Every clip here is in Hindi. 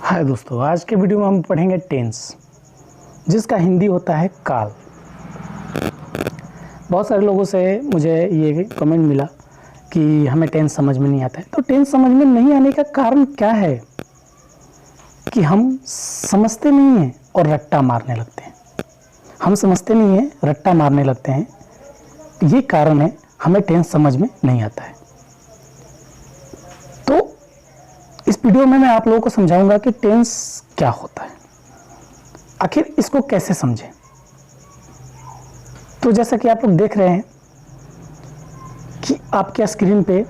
हाय दोस्तों, आज के वीडियो में हम पढ़ेंगे टेंस, जिसका हिंदी होता है काल। बहुत सारे लोगों से मुझे ये कमेंट मिला कि हमें टेंस समझ में नहीं आता है। तो टेंस समझ में नहीं आने का कारण क्या है कि हम समझते नहीं हैं और रट्टा मारने लगते हैं। हम समझते नहीं हैं, रट्टा मारने लगते हैं। ये कारण है हमें टेंस समझ में नहीं आता है। तो इस वीडियो में मैं आप लोगों को समझाऊंगा कि टेंस क्या होता है, आखिर इसको कैसे समझें। तो जैसा कि आप लोग देख रहे हैं कि आपके स्क्रीन पे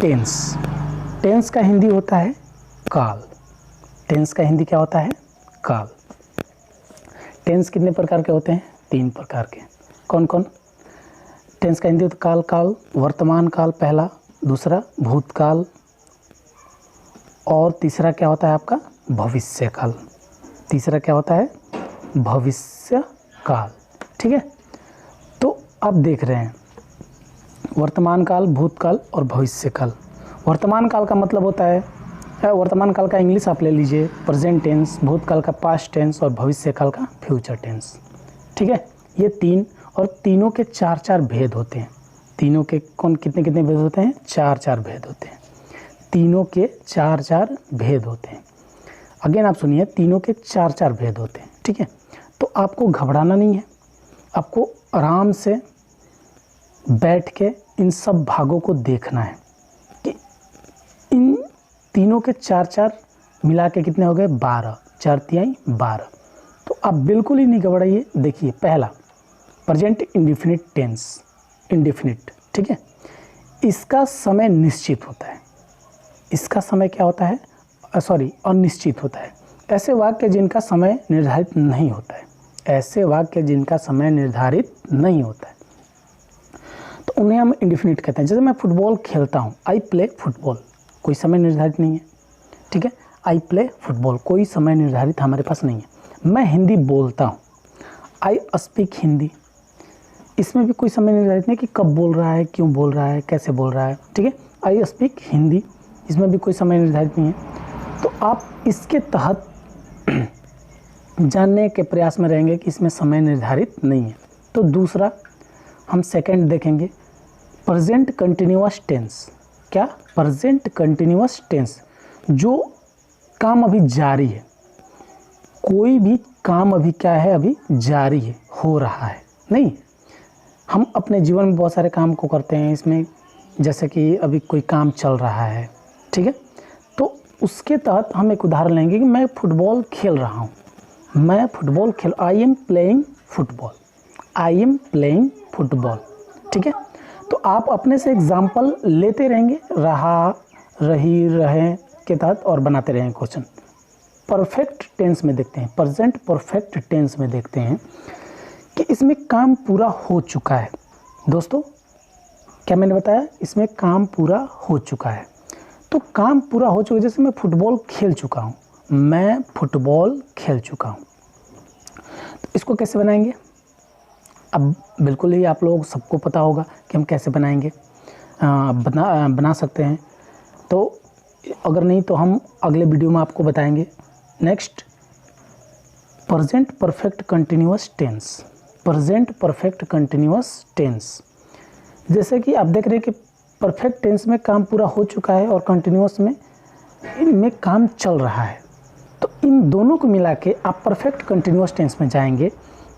टेंस का हिंदी होता है काल। टेंस का हिंदी क्या होता है? काल। टेंस कितने प्रकार के होते हैं? 3 प्रकार के। कौन कौन? टेंस का हिंदी होता है काल, वर्तमान काल पहला, दूसरा भूतकाल, और तीसरा क्या होता है आपका? भविष्य काल। तीसरा क्या होता है? भविष्य काल। ठीक है, तो आप देख रहे हैं वर्तमान काल, भूतकाल और भविष्य काल। वर्तमान काल का मतलब होता है, वर्तमान काल का इंग्लिश आप ले लीजिए प्रेजेंट टेंस, भूतकाल का पास्ट टेंस और भविष्य काल का फ्यूचर टेंस। ठीक है, ये 3, और तीनों के 4 भेद होते हैं। तीनों के कितने भेद होते हैं? 4 भेद होते हैं। तीनों के 4 भेद होते हैं। अगेन आप सुनिए, तीनों के 4 भेद होते हैं। ठीक है, तो आपको घबराना नहीं है, आपको आराम से बैठ के इन सब भागों को देखना है कि इन तीनों के 4 मिला के कितने हो गए? 12। 4 तिहाई 12। तो आप बिल्कुल ही नहीं घबराइए। देखिए, पहला प्रेजेंट इंडेफिनिट टेंस, इंडेफिनिट। ठीक है, इसका समय निश्चित होता है। इसका समय क्या होता है? अनिश्चित होता है। ऐसे वाक्य जिनका समय निर्धारित नहीं होता है, ऐसे वाक्य जिनका समय निर्धारित नहीं होता है, तो उन्हें हम इंडेफिनिट कहते हैं। जैसे मैं फुटबॉल खेलता हूँ, आई प्ले फुटबॉल, कोई समय निर्धारित नहीं है। ठीक है, आई प्ले फुटबॉल, कोई समय निर्धारित हमारे पास नहीं है। मैं हिंदी बोलता हूँ, आई स्पीक हिंदी, इसमें भी कोई समय निर्धारित नहीं कि कब बोल रहा है, क्यों बोल रहा है, कैसे बोल रहा है। ठीक है, आई स्पीक हिंदी, इसमें भी कोई समय निर्धारित नहीं है। तो आप इसके तहत जानने के प्रयास में रहेंगे कि इसमें समय निर्धारित नहीं है। तो दूसरा हम सेकंड देखेंगे, प्रेजेंट कंटिन्यूअस टेंस। क्या? प्रेजेंट कंटिन्यूअस टेंस, जो काम अभी जारी है। कोई भी काम अभी क्या है? अभी जारी है, हो रहा है। नहीं, हम अपने जीवन में बहुत सारे काम को करते हैं, इसमें जैसे कि अभी कोई काम चल रहा है। ठीक है, तो उसके तहत हम एक उदाहरण लेंगे कि मैं फुटबॉल खेल रहा हूँ। मैं football I am playing football, I am playing football. ठीक है, तो आप अपने से एग्जाम्पल लेते रहेंगे, रहा, रही, रहे के तहत, और बनाते रहेंगे क्वेश्चन। परफेक्ट टेंस में देखते हैं, प्रेजेंट परफेक्ट टेंस में देखते हैं कि इसमें काम पूरा हो चुका है। दोस्तों, क्या मैंने बताया? इसमें काम पूरा हो चुका है। तो काम पूरा हो चुका है, जैसे मैं फुटबॉल खेल चुका हूँ, मैं फुटबॉल खेल चुका हूँ। तो इसको कैसे बनाएंगे? अब बिल्कुल ही आप लोग सबको पता होगा कि हम कैसे बनाएंगे। बना सकते हैं, तो अगर नहीं तो हम अगले वीडियो में आपको बताएंगे। Next, present perfect continuous tense. Present perfect continuous tense, जैसे कि आप देख रहे हैं कि परफेक्ट टेंस में काम पूरा हो चुका है और कंटिन्यूअस में इनमें काम चल रहा है। तो इन दोनों को मिला के आप परफेक्ट कंटिन्यूअस टेंस में जाएंगे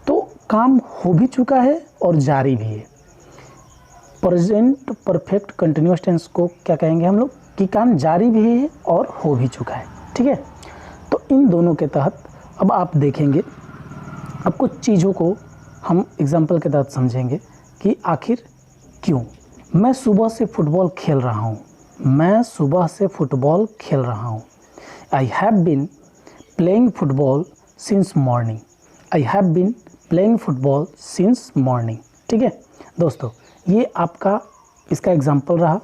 तो काम हो भी चुका है और जारी भी है। प्रेजेंट परफेक्ट कंटिन्यूअस टेंस को क्या कहेंगे हम लोग? कि काम जारी भी है और हो भी चुका है। ठीक है, तो इन दोनों के तहत अब आप देखेंगे, अब कुछ चीज़ों को हम एग्जाम्पल के तहत समझेंगे कि आखिर क्यों। मैं सुबह से फुटबॉल खेल रहा हूँ, मैं सुबह से फुटबॉल खेल रहा हूँ। I have been playing football since morning, I have been playing football since morning. ठीक है दोस्तों, ये आपका इसका एग्जाम्पल रहा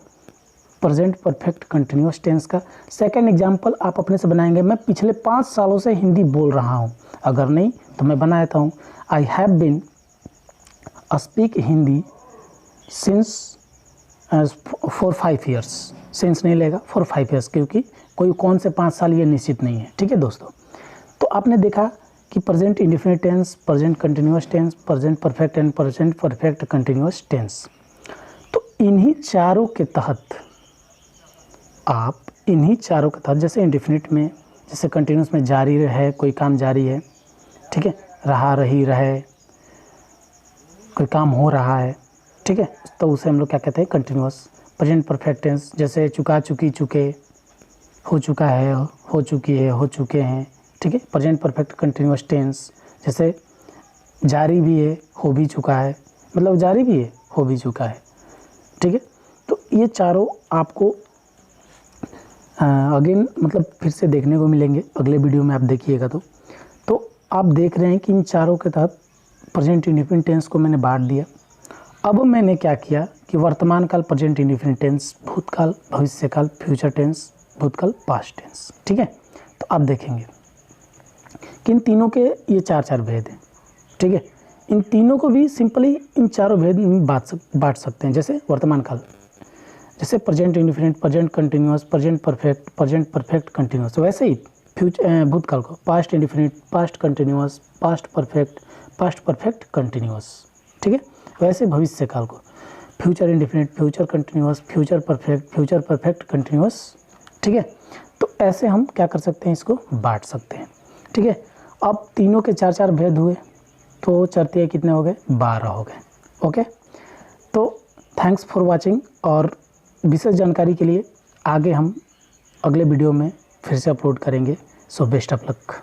प्रेजेंट परफेक्ट कंटिन्यूअस टेंस का। सेकंड एग्जाम्पल आप अपने से बनाएंगे, मैं पिछले 5 सालों से हिंदी बोल रहा हूँ। अगर नहीं तो मैं बना देता हूँ, I have been speak Hindi since for 5 years. Since नहीं लेगा, फॉर 5 ईयर्स, क्योंकि कोई कौन से 5 साल ये निश्चित नहीं है। ठीक है दोस्तों, तो आपने देखा कि present indefinite tense, present continuous tense, present perfect and present perfect continuous tense. तो इन्हीं चारों के तहत जैसे इंडेफिनिट में, जैसे कंटिन्यूअस में जारी है, कोई काम जारी है, ठीक है, रहा, रही, रहे, कोई काम हो रहा है, ठीक है, तो उसे हम लोग क्या कहते हैं, कंटिन्यूअस। प्रेजेंट परफेक्ट टेंस जैसे चुका, चुकी, चुके, हो चुका है, हो चुकी है, हो चुके हैं, ठीक है। प्रेजेंट परफेक्ट कंटिन्यूअस टेंस जैसे जारी भी है, हो भी चुका है, मतलब जारी भी है, हो भी चुका है, ठीक है। तो ये चारों आपको अगेन मतलब फिर से देखने को मिलेंगे अगले वीडियो में, आप देखिएगा। तो आप देख रहे हैं कि इन चारों के तहत प्रेजेंट इंडेफिनिट टेंस को मैंने बांट दिया। अब मैंने क्या किया कि वर्तमान काल प्रेजेंट इंडेफिनिट टेंस, भूतकाल भविष्यकाल फ्यूचर टेंस, भूतकाल पास्ट टेंस, ठीक है। तो आप देखेंगे कि इन तीनों के ये चार भेद हैं, ठीक है। इन तीनों को भी सिंपली इन चारों भेद में बांट सकते हैं। जैसे वर्तमान काल, जैसे present indefinite, present continuous, present perfect continuous, वैसे ही भूतकाल को past indefinite, past continuous, past perfect continuous, ठीक है। वैसे भविष्य काल को future indefinite, future continuous, future perfect continuous, ठीक है। तो ऐसे हम क्या कर सकते हैं, इसको बांट सकते हैं, ठीक है। अब तीनों के चार भेद हुए, तो चरते कितने हो गए, 12 हो गए। ओके, तो थैंक्स फॉर वाचिंग, और विशेष जानकारी के लिए आगे हम अगले वीडियो में फिर से अपलोड करेंगे। So best of luck.